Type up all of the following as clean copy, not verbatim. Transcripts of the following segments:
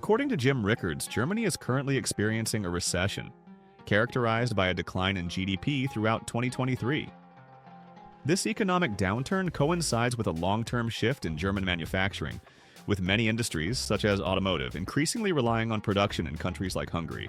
According to Jim Rickards, Germany is currently experiencing a recession, characterized by a decline in GDP throughout 2023. This economic downturn coincides with a long-term shift in German manufacturing, with many industries, such as automotive, increasingly relying on production in countries like Hungary.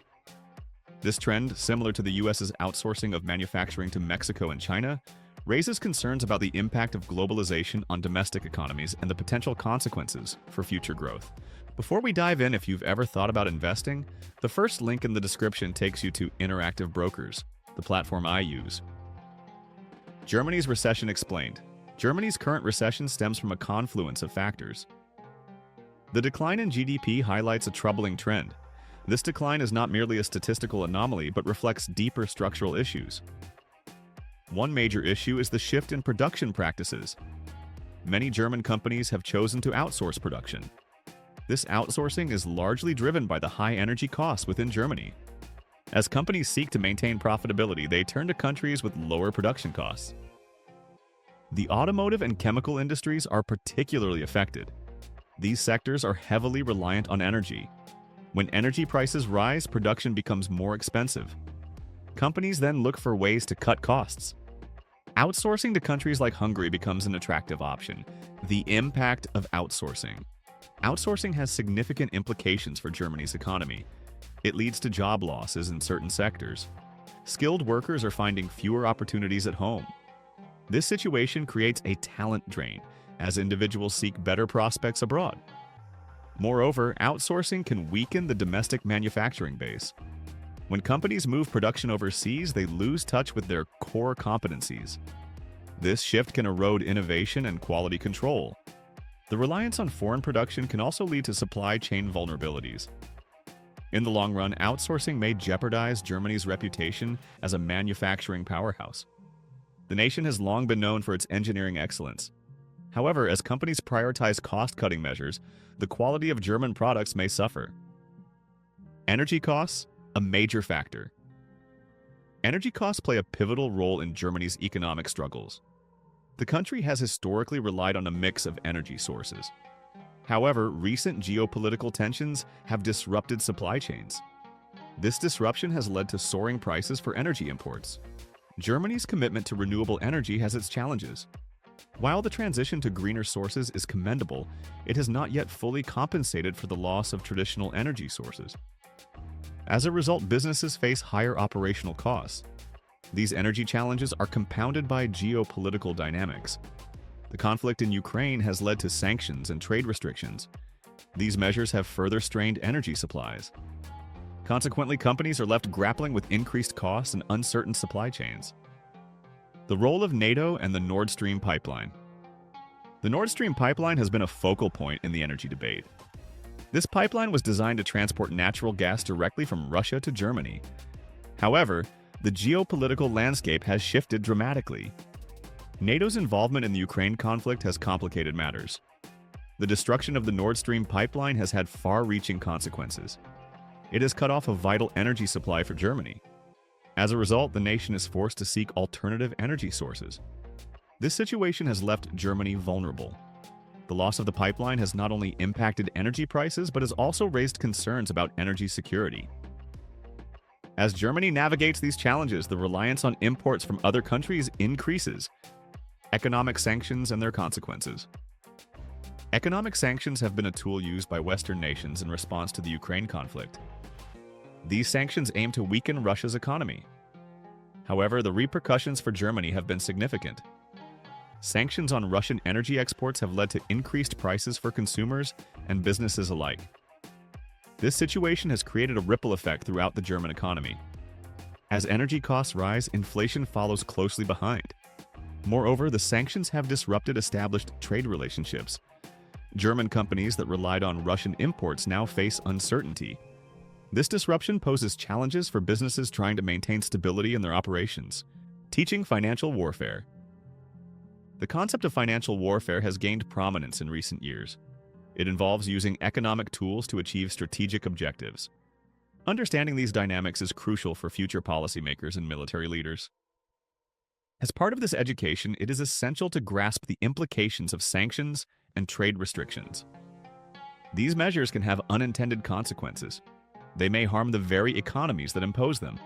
This trend, similar to the US's outsourcing of manufacturing to Mexico and China, raises concerns about the impact of globalization on domestic economies and the potential consequences for future growth. Before we dive in, if you've ever thought about investing, the first link in the description takes you to Interactive Brokers, the platform I use. Germany's recession explained. Germany's current recession stems from a confluence of factors. The decline in GDP highlights a troubling trend. This decline is not merely a statistical anomaly, but reflects deeper structural issues. One major issue is the shift in production practices. Many German companies have chosen to outsource production. This outsourcing is largely driven by the high energy costs within Germany. As companies seek to maintain profitability, they turn to countries with lower production costs. The automotive and chemical industries are particularly affected. These sectors are heavily reliant on energy. When energy prices rise, production becomes more expensive. Companies then look for ways to cut costs. Outsourcing to countries like Hungary becomes an attractive option. The impact of outsourcing. Outsourcing has significant implications for Germany's economy. It leads to job losses in certain sectors. Skilled workers are finding fewer opportunities at home. This situation creates a talent drain, as individuals seek better prospects abroad. Moreover, outsourcing can weaken the domestic manufacturing base. When companies move production overseas, they lose touch with their core competencies. This shift can erode innovation and quality control. The reliance on foreign production can also lead to supply chain vulnerabilities. In the long run, outsourcing may jeopardize Germany's reputation as a manufacturing powerhouse. The nation has long been known for its engineering excellence. However, as companies prioritize cost-cutting measures, the quality of German products may suffer. Energy costs, a major factor. Energy costs play a pivotal role in Germany's economic struggles. The country has historically relied on a mix of energy sources. However, recent geopolitical tensions have disrupted supply chains. This disruption has led to soaring prices for energy imports. Germany's commitment to renewable energy has its challenges. While the transition to greener sources is commendable, it has not yet fully compensated for the loss of traditional energy sources. As a result, businesses face higher operational costs. These energy challenges are compounded by geopolitical dynamics. The conflict in Ukraine has led to sanctions and trade restrictions. These measures have further strained energy supplies. Consequently, companies are left grappling with increased costs and uncertain supply chains. The role of NATO and the Nord Stream pipeline. The Nord Stream pipeline has been a focal point in the energy debate. This pipeline was designed to transport natural gas directly from Russia to Germany. However, the geopolitical landscape has shifted dramatically. NATO's involvement in the Ukraine conflict has complicated matters. The destruction of the Nord Stream pipeline has had far-reaching consequences. It has cut off a vital energy supply for Germany. As a result, the nation is forced to seek alternative energy sources. This situation has left Germany vulnerable. The loss of the pipeline has not only impacted energy prices, but has also raised concerns about energy security. As Germany navigates these challenges, the reliance on imports from other countries increases. Economic sanctions and their consequences. Economic sanctions have been a tool used by Western nations in response to the Ukraine conflict. These sanctions aim to weaken Russia's economy. However, the repercussions for Germany have been significant. Sanctions on Russian energy exports have led to increased prices for consumers and businesses alike. This situation has created a ripple effect throughout the German economy. As energy costs rise, inflation follows closely behind. Moreover, the sanctions have disrupted established trade relationships. German companies that relied on Russian imports now face uncertainty. This disruption poses challenges for businesses trying to maintain stability in their operations. Teaching financial warfare. The concept of financial warfare has gained prominence in recent years. It involves using economic tools to achieve strategic objectives. Understanding these dynamics is crucial for future policymakers and military leaders. As part of this education, it is essential to grasp the implications of sanctions and trade restrictions. These measures can have unintended consequences. They may harm the very economies that impose them.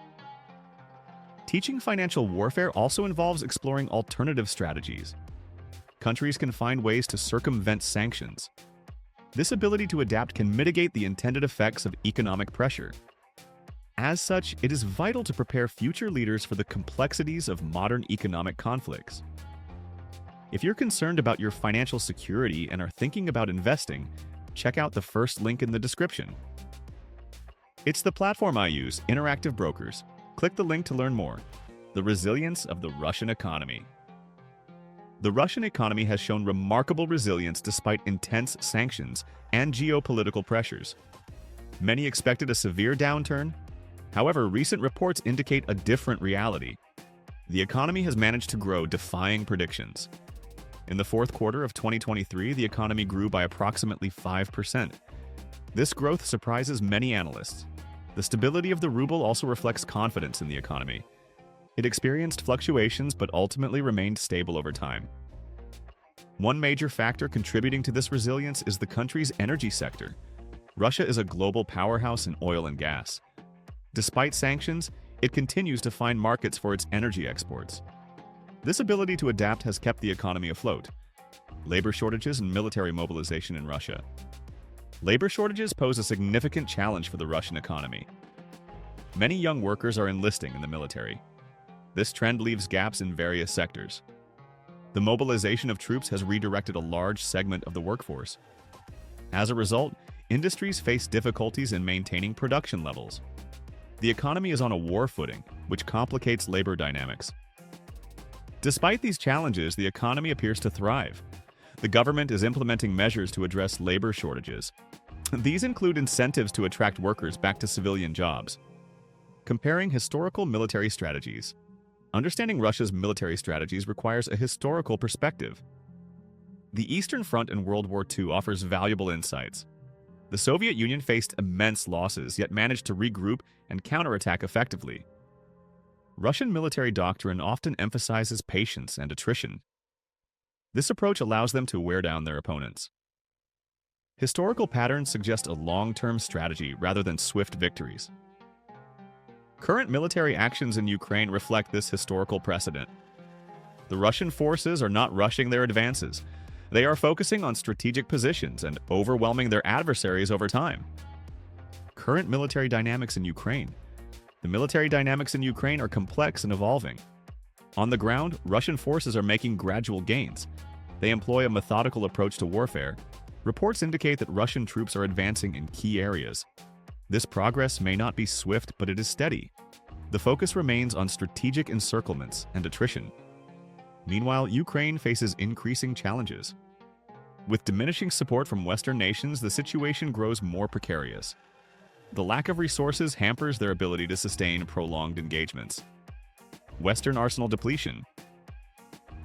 Teaching financial warfare also involves exploring alternative strategies. Countries can find ways to circumvent sanctions. This ability to adapt can mitigate the intended effects of economic pressure. As such, it is vital to prepare future leaders for the complexities of modern economic conflicts. If you're concerned about your financial security and are thinking about investing, check out the first link in the description. It's the platform I use, Interactive Brokers. Click the link to learn more. The resilience of the Russian economy. The Russian economy has shown remarkable resilience despite intense sanctions and geopolitical pressures. Many expected a severe downturn. However, recent reports indicate a different reality. The economy has managed to grow, defying predictions. In the fourth quarter of 2023, the economy grew by approximately 5%. This growth surprises many analysts. The stability of the ruble also reflects confidence in the economy. It experienced fluctuations but ultimately remained stable over time. One major factor contributing to this resilience is the country's energy sector. Russia is a global powerhouse in oil and gas. Despite sanctions, it continues to find markets for its energy exports. This ability to adapt has kept the economy afloat. Labor shortages and military mobilization in Russia. Labor shortages pose a significant challenge for the Russian economy. Many young workers are enlisting in the military. This trend leaves gaps in various sectors. The mobilization of troops has redirected a large segment of the workforce. As a result, industries face difficulties in maintaining production levels. The economy is on a war footing, which complicates labor dynamics. Despite these challenges, the economy appears to thrive. The government is implementing measures to address labor shortages. These include incentives to attract workers back to civilian jobs. Comparing historical military strategies. Understanding Russia's military strategies requires a historical perspective. The Eastern Front in World War II offers valuable insights. The Soviet Union faced immense losses, yet managed to regroup and counterattack effectively. Russian military doctrine often emphasizes patience and attrition. This approach allows them to wear down their opponents. Historical patterns suggest a long-term strategy rather than swift victories. Current military actions in Ukraine reflect this historical precedent. The Russian forces are not rushing their advances. They are focusing on strategic positions and overwhelming their adversaries over time. Current military dynamics in Ukraine. The military dynamics in Ukraine are complex and evolving. On the ground, Russian forces are making gradual gains. They employ a methodical approach to warfare. Reports indicate that Russian troops are advancing in key areas. This progress may not be swift, but it is steady. The focus remains on strategic encirclements and attrition. Meanwhile, Ukraine faces increasing challenges. With diminishing support from Western nations, the situation grows more precarious. The lack of resources hampers their ability to sustain prolonged engagements. Western arsenal depletion.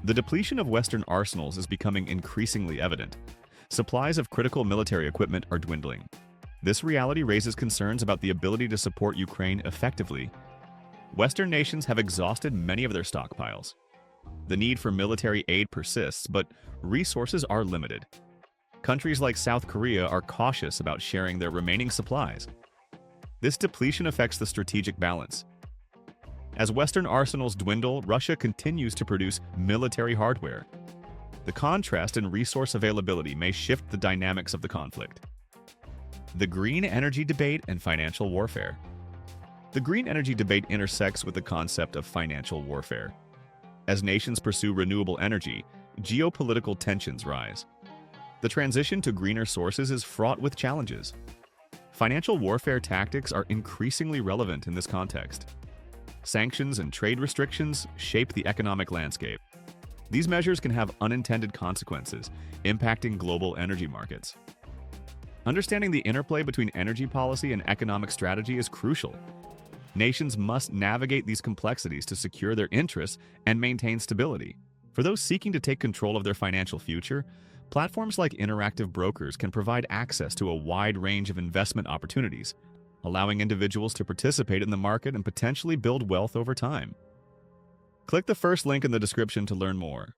The depletion of Western arsenals is becoming increasingly evident. Supplies of critical military equipment are dwindling. This reality raises concerns about the ability to support Ukraine effectively. Western nations have exhausted many of their stockpiles. The need for military aid persists, but resources are limited. Countries like South Korea are cautious about sharing their remaining supplies. This depletion affects the strategic balance. As Western arsenals dwindle, Russia continues to produce military hardware. The contrast in resource availability may shift the dynamics of the conflict. The green energy debate and financial warfare. The green energy debate intersects with the concept of financial warfare. As nations pursue renewable energy, geopolitical tensions rise. The transition to greener sources is fraught with challenges. Financial warfare tactics are increasingly relevant in this context. Sanctions and trade restrictions shape the economic landscape. These measures can have unintended consequences, impacting global energy markets. Understanding the interplay between energy policy and economic strategy is crucial. Nations must navigate these complexities to secure their interests and maintain stability. For those seeking to take control of their financial future, platforms like Interactive Brokers can provide access to a wide range of investment opportunities, allowing individuals to participate in the market and potentially build wealth over time. Click the first link in the description to learn more.